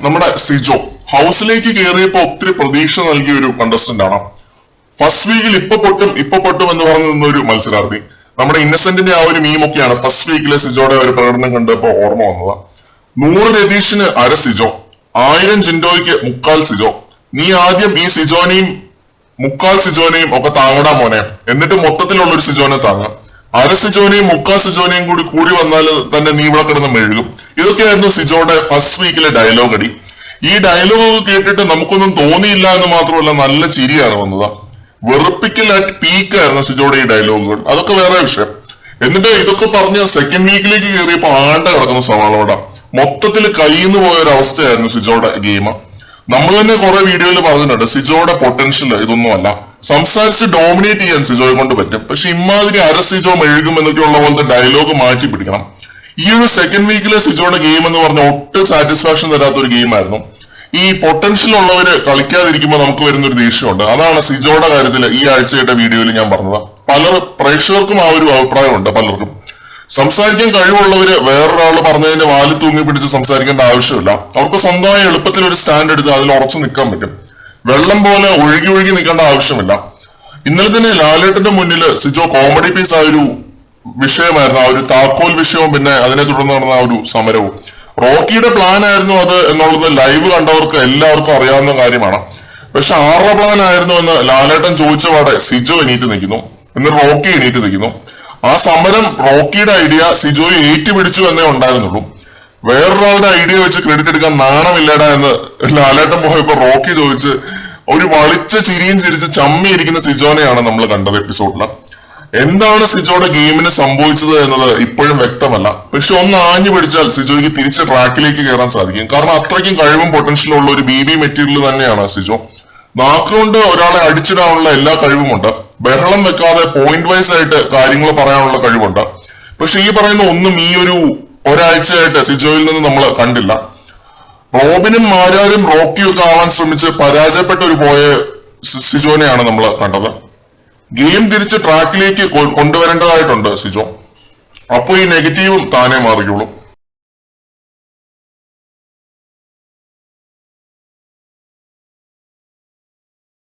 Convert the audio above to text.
നമ്മുടെ സിജോ ഹൗസിലേക്ക് കയറിയപ്പോ ഒത്തിരി പ്രതീക്ഷ നൽകിയ ഒരു കണ്ടസ്റ്റന്റ് ആണ്. ഫസ്റ്റ് വീക്കിൽ ഇപ്പൊ പൊട്ടും എന്ന് പറഞ്ഞു നിന്ന ഒരു മത്സരാർത്ഥി. നമ്മുടെ ഇന്നസെന്റിന്റെ ആ ഒരു മീമൊക്കെയാണ് ഫസ്റ്റ് വീക്കിലെ സിജോയുടെ ഒരു പ്രകടനം കണ്ടപ്പോ ഓർമ്മ വന്നത്. 100 രതീഷിന് അര സിജോ, 1000 ജിൻഡോയ്ക്ക് മുക്കാൽ സിജോ. നീ ആദ്യം ഈ സിജോനെയും മുക്കാൽ സിജോനെയും ഒക്കെ താങ്ങടാ മോനെ, എന്നിട്ട് മൊത്തത്തിലുള്ള ഒരു സിജോനെ താങ്ങ. അര സിജോനെയും മുക്കാൽ സിജോനെയും കൂടി വന്നാൽ തന്നെ നീ ഇവിടെ കിടന്ന് മെഴുകും. ഇതൊക്കെയായിരുന്നു സിജോയുടെ ഫസ്റ്റ് വീക്കിലെ ഡയലോഗ് അടി. ഈ ഡയലോഗ് കേട്ടിട്ട് നമുക്കൊന്നും തോന്നിയില്ല എന്ന് മാത്രമല്ല, നല്ല ചിരിയാണ് വന്നത്. വെറുപ്പിക്കൽ അറ്റ് പീക്ക് ആയിരുന്നു സിജോയുടെ ഈ ഡയലോഗുകൾ. അതൊക്കെ വേറെ വിഷയം. എന്നിട്ട് ഇതൊക്കെ പറഞ്ഞ് സെക്കൻഡ് വീക്കിലേക്ക് കയറിയപ്പോ ആണ്ട കിടക്കുന്ന സവാളോട മൊത്തത്തിൽ കയ്യിന്ന് പോയ ഒരു അവസ്ഥയായിരുന്നു സിജോയുടെ ഗെയിം. നമ്മൾ തന്നെ കുറെ വീഡിയോയിൽ പറഞ്ഞിട്ടുണ്ട് സിജോയുടെ പൊട്ടൻഷ്യൽ ഇതൊന്നുമല്ല. സംസാരിച്ച് ഡോമിനേറ്റ് ചെയ്യാൻ സിജോയെ കൊണ്ട് പറ്റും. പക്ഷെ ഇമാതിരി അര സിജോ മെഴുകും എന്നൊക്കെയുള്ള പോലത്തെ ഡയലോഗ് മാറ്റി പിടിക്കണം. ഈ ഒരു സെക്കൻഡ് വീക്കിലെ സിജോയുടെ ഗെയിം എന്ന് പറഞ്ഞ ഒട്ടും സാറ്റിസ്ഫാക്ഷൻ തരാത്ത ഒരു ഗെയിമായിരുന്നു. ഈ പൊട്ടൻഷ്യൽ ഉള്ളവര് കളിക്കാതിരിക്കുമ്പോൾ നമുക്ക് വരുന്ന ഒരു ദേഷ്യമുണ്ട്. അതാണ് സിജോയുടെ കാര്യത്തിൽ ഈ ആഴ്ചയുടെ വീഡിയോയിൽ ഞാൻ പറഞ്ഞത്. പ്രേക്ഷകർക്കും ആ ഒരു അഭിപ്രായമുണ്ട്. പലർക്കും സംസാരിക്കാൻ കഴിവുള്ളവര് വേറൊരാൾ പറഞ്ഞതിന്റെ വാല് തൂങ്ങി പിടിച്ച് സംസാരിക്കേണ്ട ആവശ്യമില്ല. അവർക്ക് സ്വന്തമായി എളുപ്പത്തിൽ ഒരു സ്റ്റാൻഡ് എടുത്ത് അതിൽ ഉറച്ചു നിൽക്കാൻ പറ്റും. വെള്ളം പോലെ ഒഴുകി നിൽക്കേണ്ട ആവശ്യമില്ല. ഇന്നലെ തന്നെ ലാലേട്ടന്റെ മുന്നിൽ സിജോ കോമഡി പീസ് ആ ഒരു വിഷയമായിരുന്നു. ആ ഒരു താക്കോൽ വിഷയവും പിന്നെ അതിനെ തുടർന്ന് നടന്ന ആ ഒരു സമരവും. റോക്കിയുടെ പ്ലാൻ ആയിരുന്നു അത് എന്നുള്ളത് ലൈവ് കണ്ടവർക്ക് എല്ലാവർക്കും അറിയാവുന്ന കാര്യമാണ്. പക്ഷെ ആരുടെ പ്ലാൻ ആയിരുന്നു എന്ന് ലാലേട്ടൻ ചോദിച്ച പാടെ സിജോ എണീറ്റ് നിൽക്കുന്നു, എന്നിട്ട് റോക്കി എണീറ്റ് നിൽക്കുന്നു. ആ സമരം റോക്കിയുടെ ഐഡിയ സിജോയെ ഏറ്റുപിടിച്ചു എന്നേ ഉണ്ടായിരുന്നുള്ളൂ. വേറൊരാളുടെ ഐഡിയ വെച്ച് ക്രെഡിറ്റ് എടുക്കാൻ നാണമില്ലടാ എന്ന് ലാലേട്ടൻ പോയപ്പോ റോക്കി ചോദിച്ച് ഒരു വളിച്ച ചിരിയും ചിരിച്ച് ചമ്മിയിരിക്കുന്ന സിജോനെയാണ് നമ്മൾ കണ്ടത് എപ്പിസോഡില്. എന്താണ് സിജോയുടെ ഗെയിമിന് സംഭവിച്ചത് എന്നത് ഇപ്പോഴും വ്യക്തമല്ല. പക്ഷെ ഒന്ന് ആഞ്ഞു പിടിച്ചാൽ സിജോയ്ക്ക് തിരിച്ച് ട്രാക്കിലേക്ക് കയറാൻ സാധിക്കും. കാരണം അത്രയ്ക്കും കഴിവും പൊട്ടൻഷ്യലും ഉള്ള ഒരു BB മെറ്റീരിയൽ തന്നെയാണ് സിജോ. നാക്കുകൊണ്ട് ഒരാളെ അടിച്ചിടാനുള്ള എല്ലാ കഴിവുമുണ്ട്. ബഹളം വെക്കാതെ പോയിന്റ് വൈസ് ആയിട്ട് കാര്യങ്ങൾ പറയാനുള്ള കഴിവുണ്ട്. പക്ഷെ ഈ പറയുന്ന ഒന്നും ഈ ഒരാഴ്ചയായിട്ട് സിജോയിൽ നിന്ന് നമ്മൾ കണ്ടില്ല. റോബിനും മാരാരും റോക്കിയും ഒക്കെ ആവാൻ ശ്രമിച്ച് പരാജയപ്പെട്ട ഒരു പോയ സിജോനെയാണ് നമ്മൾ കണ്ടത്. ഗെയിം തിരിച്ച് ട്രാക്കിലേക്ക് കൊണ്ടുവരേണ്ടതായിട്ടുണ്ട് സിജോ. അപ്പൊ ഈ നെഗറ്റീവും താനേ മാറിയോളും.